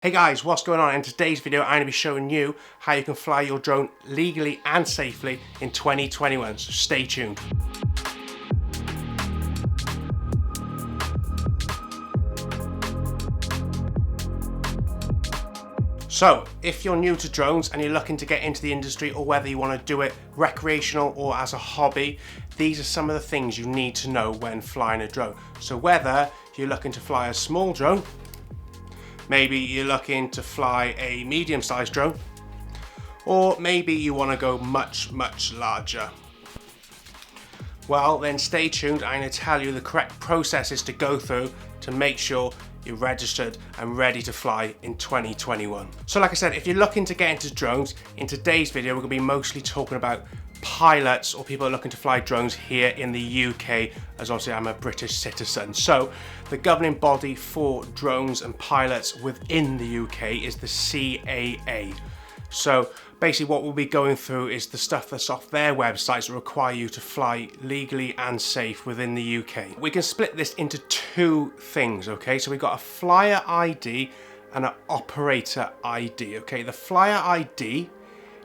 Hey guys, what's going on? In today's video, I'm going to be showing you how you can fly your drone legally and safely in 2021, so stay tuned. So, if you're new to drones and you're looking to get into the industry, or whether you want to do it recreational or as a hobby, these are some of the things you need to know when flying a drone. So whether you're looking to fly a small drone, maybe you're looking to fly a medium-sized drone, or maybe you want to go much larger. Well, then stay tuned. I'm going to tell you the correct processes to go through to make sure you're registered and ready to fly in 2021. So like I said, if you're looking to get into drones, in today's video we're going to be mostly talking about pilots or people looking to fly drones here in the UK, as obviously I'm a British citizen. So the governing body for drones and pilots within the UK is the CAA. So basically what we'll be going through is the stuff that's off their websites that require you to fly legally and safe within the UK. We can split this into two things, okay? So we've got a flyer ID and an operator ID, okay? The flyer ID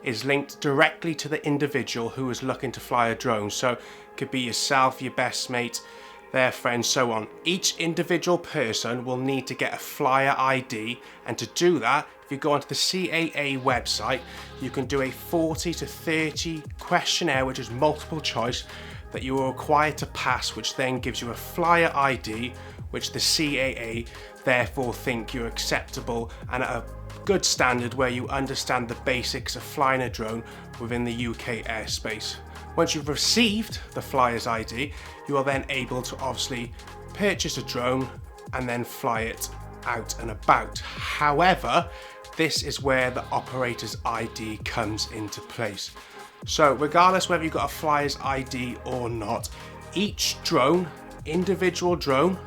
is linked directly to the individual who is looking to fly a drone. So it could be yourself, your best mate, their friend, so on. Each individual person will need to get a flyer ID, and to do that, if you go onto the CAA website, you can do a 40 to 30 questionnaire, which is multiple choice, that you are required to pass, which then gives you a flyer ID, which the CAA therefore think you're acceptable and at a good standard where you understand the basics of flying a drone within the UK airspace. Once you've received the flyer's ID, you are then able to obviously purchase a drone and then fly it out and about. However, this is where the operator's ID comes into place. So regardless whether you've got a flyer's ID or not, each drone, individual drone,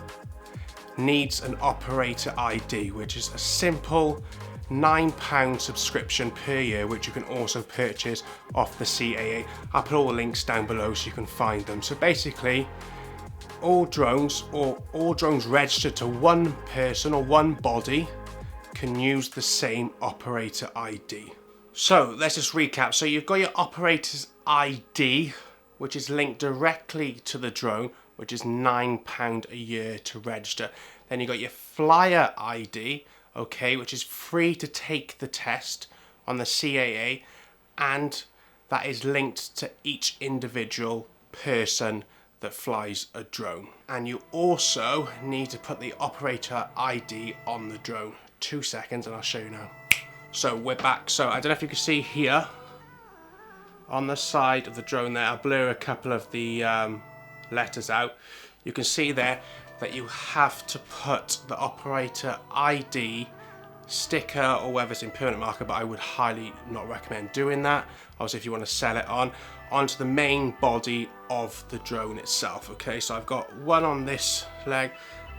needs an operator ID, which is a simple £9 subscription per year, which you can also purchase off the CAA. I'll put all the links down below so you can find them. So basically, all drones registered to one person or one body can use the same operator ID. So let's just recap. So you've got your operator's ID, which is linked directly to the drone, which is £9 a year to register. Then you've got your flyer ID, okay, which is free to take the test on the CAA, and that is linked to each individual person that flies a drone. And you also need to put the operator ID on the drone. 2 seconds and I'll show you now. So we're back. So I don't know if you can see here on the side of the drone there, I'll blur a couple of the letters out. You can see there that you have to put the operator ID sticker, or whether it's in permanent marker, but I would highly not recommend doing that. Obviously if you want to sell it onto the main body of the drone itself. Okay, so I've got one on this leg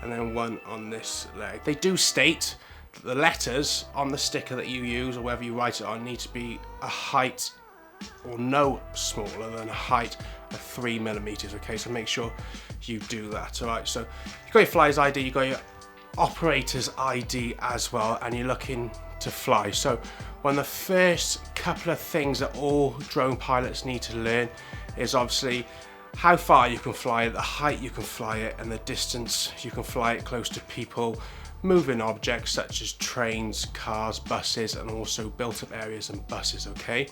and then one on this leg. They do state that the letters on the sticker that you use, or whether you write it on, need to be a height or no smaller than a height of 3mm. Okay, so make sure you do that. All right, so you've got your flyer's ID, you've got your operator's ID as well, and you're looking to fly. So one of the first couple of things that all drone pilots need to learn is obviously how far you can fly it, the height you can fly it, and the distance you can fly it close to people, moving objects such as trains, cars, buses, and also built up areas and buses. Okay,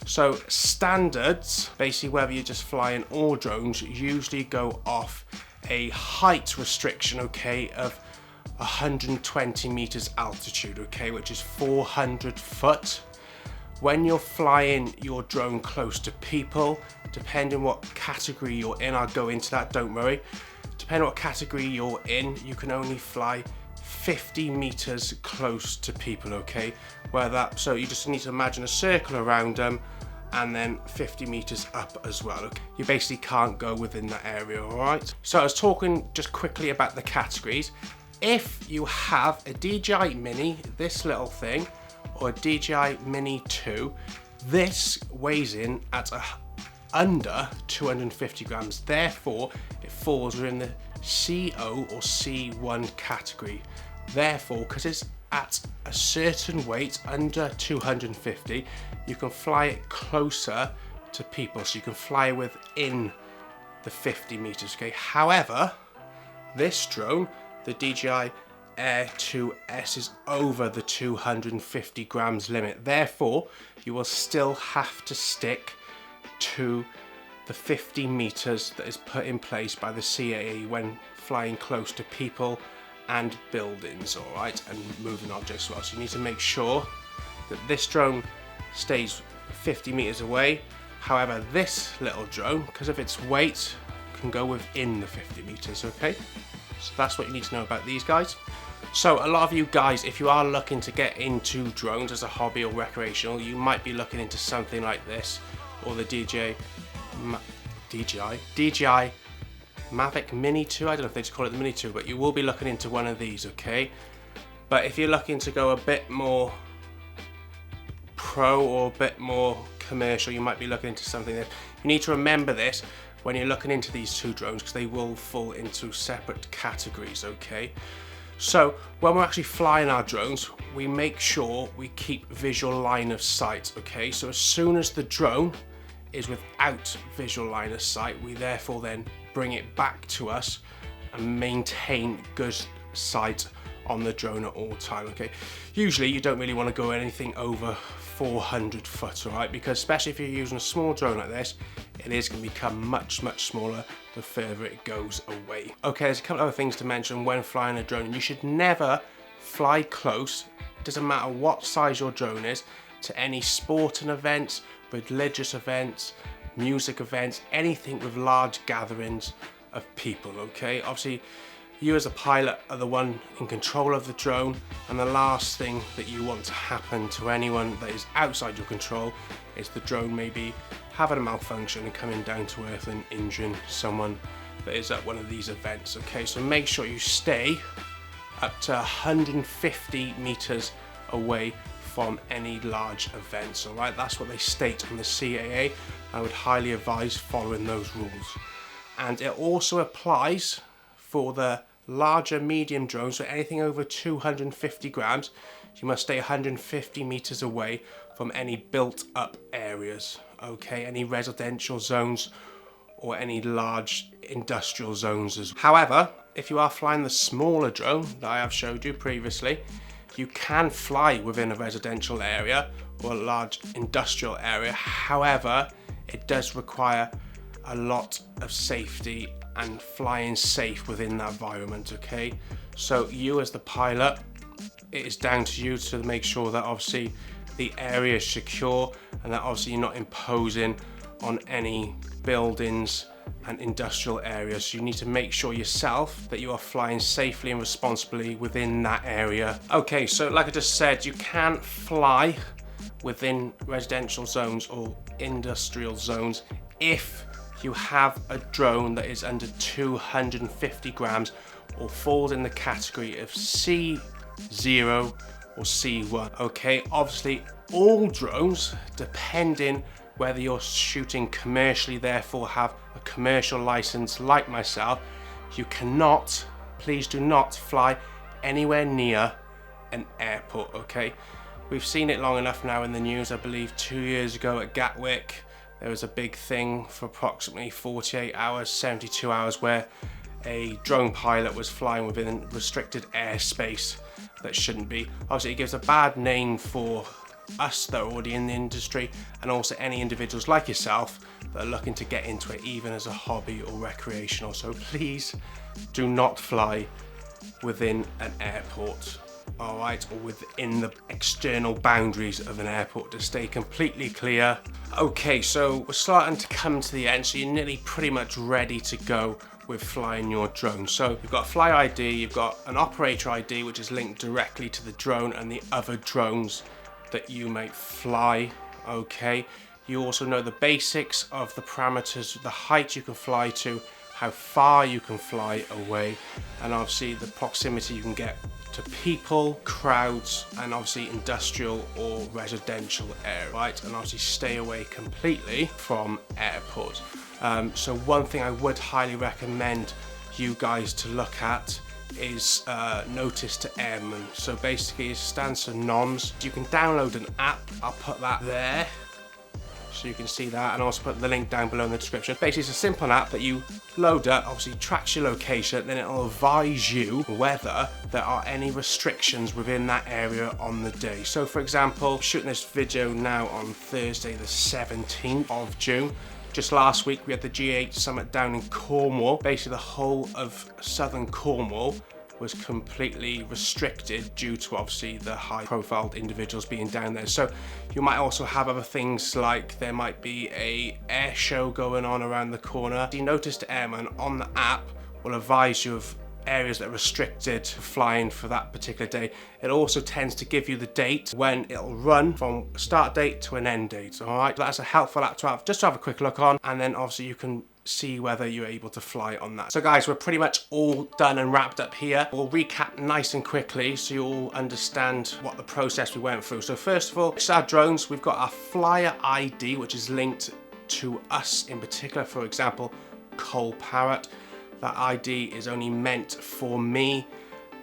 so standards, basically whether you're just flying all drones, usually go off a height restriction, okay, of 120 meters altitude, okay, which is 400 foot. When you're flying your drone close to people, depending what category you're in, I'll go into that, don't worry. Depending what category you're in, you can only fly 50 meters close to people, okay? So you just need to imagine a circle around them and then 50 meters up as well. Okay? You basically can't go within that area, all right? So I was talking just quickly about the categories. If you have a DJI Mini, this little thing, or a DJI Mini 2, this weighs in at under 250 grams. Therefore, it falls within the CO or C1 category. Therefore, because it's at a certain weight, under 250, you can fly it closer to people, so you can fly within the 50 meters, okay? However, this drone, the DJI Air 2S, is over the 250 grams limit. Therefore, you will still have to stick to the 50 meters that is put in place by the CAA when flying close to people and buildings, all right, and moving objects as well. So you need to make sure that this drone stays 50 meters away. However, this little drone, because of its weight, can go within the 50 meters, okay? So that's what you need to know about these guys. So a lot of you guys, if you are looking to get into drones as a hobby or recreational, you might be looking into something like this, or the DJI Mavic Mini 2. I don't know if they just call it the Mini 2, but you will be looking into one of these, okay? But if you're looking to go a bit more pro or a bit more commercial, you might be looking into something that you need to remember this when you're looking into these two drones, because they will fall into separate categories, okay? So when we're actually flying our drones, we make sure we keep visual line of sight, okay? So as soon as the drone is without visual line of sight, we therefore then bring it back to us and maintain good sight on the drone at all time, okay? Usually you don't really want to go anything over 400 foot, all right? Because especially if you're using a small drone like this, it is going to become much smaller the further it goes away. Okay, there's a couple other things to mention when flying a drone. You should never fly close, it doesn't matter what size your drone is, to any sporting events, religious events, music events, anything with large gatherings of people, okay? Obviously, you as a pilot are the one in control of the drone, and the last thing that you want to happen to anyone that is outside your control is the drone maybe having a malfunction and coming down to earth and injuring someone that is at one of these events, okay? So make sure you stay up to 150 meters away from any large events, all right? That's what they state on the CAA. I would highly advise following those rules. And it also applies for the larger medium drones, so anything over 250 grams, you must stay 150 meters away from any built up areas, okay? Any residential zones or any large industrial zones as well. However, if you are flying the smaller drone that I have showed you previously, you can fly within a residential area or a large industrial area. However, it does require a lot of safety and flying safe within that environment, okay? So you as the pilot, it is down to you to make sure that obviously the area is secure and that obviously you're not imposing on any buildings and industrial areas. So you need to make sure yourself that you are flying safely and responsibly within that area. Okay, so like I just said, you can't fly within residential zones or industrial zones if you have a drone that is under 250 grams or falls in the category of C0 or C1, okay? Obviously, all drones, depending whether you're shooting commercially, therefore have a commercial license like myself, you cannot, please do not fly anywhere near an airport, okay? We've seen it long enough now in the news. I believe 2 years ago at Gatwick, there was a big thing for approximately 48 hours, 72 hours, where a drone pilot was flying within restricted airspace that shouldn't be. Obviously, it gives a bad name for us that are already in the industry, and also any individuals like yourself that are looking to get into it, even as a hobby or recreational. So please do not fly within an airport, all right, or within the external boundaries of an airport, to stay completely clear. Okay, so we're starting to come to the end, so you're nearly pretty much ready to go with flying your drone. So you've got a fly ID, you've got an operator ID, which is linked directly to the drone and the other drones that you may fly, okay? You also know the basics of the parameters, the height you can fly to, how far you can fly away, and obviously the proximity you can get to people, crowds, and obviously industrial or residential area, right? And obviously stay away completely from airports. So one thing I would highly recommend you guys to look at is Notice to Airmen. So basically it stands for NOMS. You can download an app, I'll put that there so you can see that, and also put the link down below in the description. Basically it's a simple app that you load up, obviously tracks your location, then it'll advise you whether there are any restrictions within that area on the day. So for example, I'm shooting this video now on Thursday the 17th of June. Just last week we had the G8 summit down in Cornwall. Basically the whole of southern Cornwall was completely restricted due to obviously the high profile individuals being down there. So you might also have other things like there might be a air show going on around the corner. The Notice to Airmen on the app will advise you of areas that are restricted to flying for that particular day. It also tends to give you the date when it'll run from start date to an end date. All right, that's a helpful app to have, just to have a quick look on, and then obviously you can see whether you're able to fly on that. So guys, we're pretty much all done and wrapped up here. We'll recap nice and quickly so you all understand what the process we went through. So first of all, it's our drones. We've got our flyer ID, which is linked to us in particular. For example, Kole Parrott. That ID is only meant for me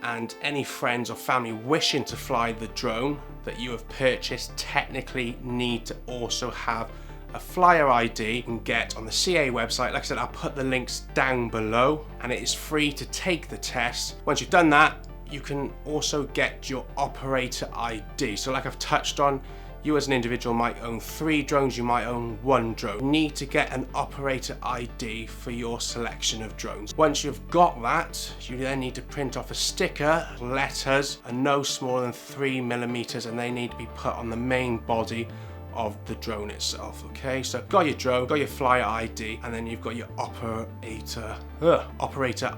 and any friends or family wishing to fly the drone that you have purchased technically need to also have a flyer ID you can get on the CA website. Like I said, I'll put the links down below, and it is free to take the test. Once you've done that, you can also get your operator ID. So like I've touched on, you as an individual might own 3 drones, you might own 1 drone. You need to get an operator ID for your selection of drones. Once you've got that, you then need to print off a sticker. Letters are no smaller than 3mm, and they need to be put on the main body of the drone itself. Okay, so got your drone, got your flyer ID, and then you've got your operator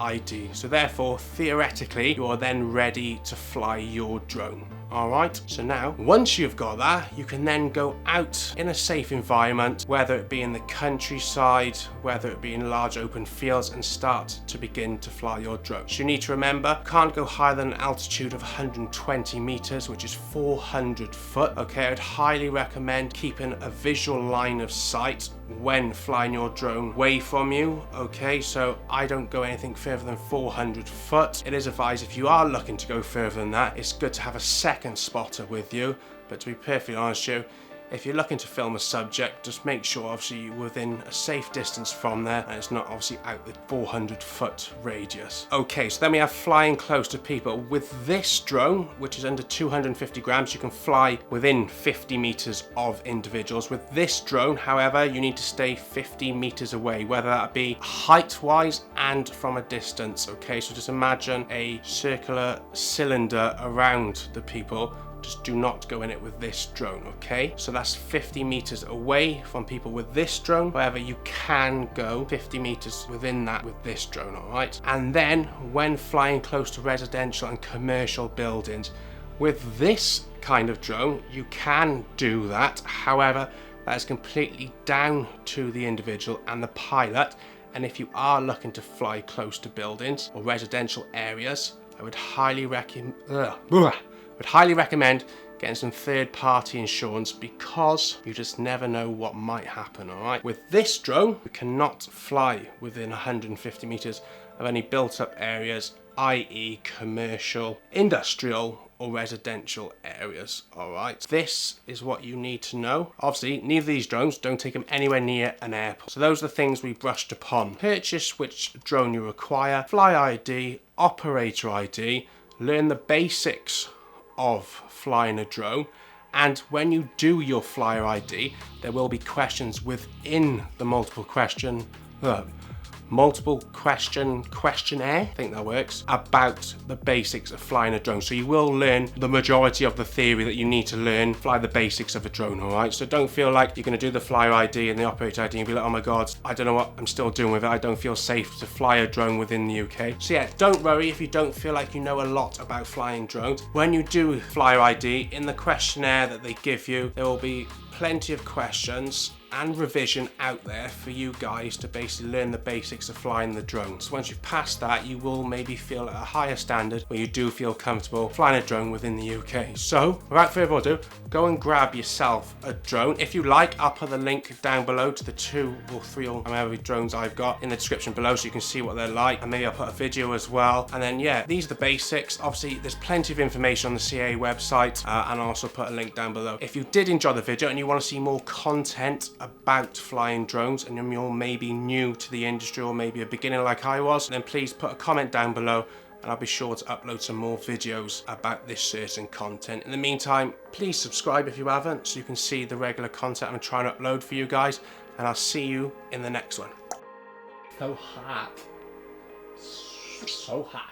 ID. So therefore, theoretically, you are then ready to fly your drone. Alright, so now once you've got that, you can then go out in a safe environment, whether it be in the countryside, whether it be in large open fields, and start to begin to fly your drone. So you need to remember, you can't go higher than an altitude of 120 meters, which is 400 foot. Okay, I'd highly recommend keeping a visual line of sight when flying your drone away from you. Okay, so I don't go anything further than 400 foot. It is advised if you are looking to go further than that, it's good to have a second spotter with you. But to be perfectly honest with you, if you're looking to film a subject, just make sure obviously you're within a safe distance from there and it's not obviously out the 400 foot radius. Okay, so then we have flying close to people. With this drone, which is under 250 grams, you can fly within 50 meters of individuals. With this drone, however, you need to stay 50 meters away, whether that be height wise and from a distance. Okay, so just imagine a circular cylinder around the people. Just do not go in it with this drone, okay? So that's 50 meters away from people with this drone. However, you can go 50 meters within that with this drone, all right? And then when flying close to residential and commercial buildings, with this kind of drone, you can do that. However, that is completely down to the individual and the pilot. And if you are looking to fly close to buildings or residential areas, I would highly recommend getting some third-party insurance, because you just never know what might happen. All right, with this drone, you cannot fly within 150 meters of any built-up areas, i.e. commercial, industrial, or residential areas. All right, this is what you need to know. Obviously, neither of these drones, don't take them anywhere near an airport. So those are the things we brushed upon. Purchase which drone you require, fly ID, operator ID, learn the basics of flying a drone, and when you do your flyer ID, there will be questions within the multiple question questionnaire, I think that works, about the basics of flying a drone. So you will learn the majority of the theory that you need to learn, fly the basics of a drone, all right? So don't feel like you're going to do the flyer ID and the operator ID and be like, oh my God, I don't know what I'm still doing with it. I don't feel safe to fly a drone within the UK. So yeah, don't worry if you don't feel like you know a lot about flying drones. When you do flyer ID, in the questionnaire that they give you, there will be plenty of questions and revision out there for you guys to basically learn the basics of flying the drones. Once you've passed that, you will maybe feel at a higher standard where you do feel comfortable flying a drone within the UK. So without further ado, go and grab yourself a drone. If you like, I'll put the link down below to the 2 or 3 or however drones I've got in the description below so you can see what they're like, and maybe I'll put a video as well. And then yeah, these are the basics. Obviously there's plenty of information on the CA website, and I'll also put a link down below. If you did enjoy the video and you want to see more content about flying drones and you're maybe new to the industry or maybe a beginner like I was, then please put a comment down below and I'll be sure to upload some more videos about this certain content. In the meantime, please subscribe if you haven't so you can see the regular content I'm trying to upload for you guys, and I'll see you in the next one. So hot. So hot.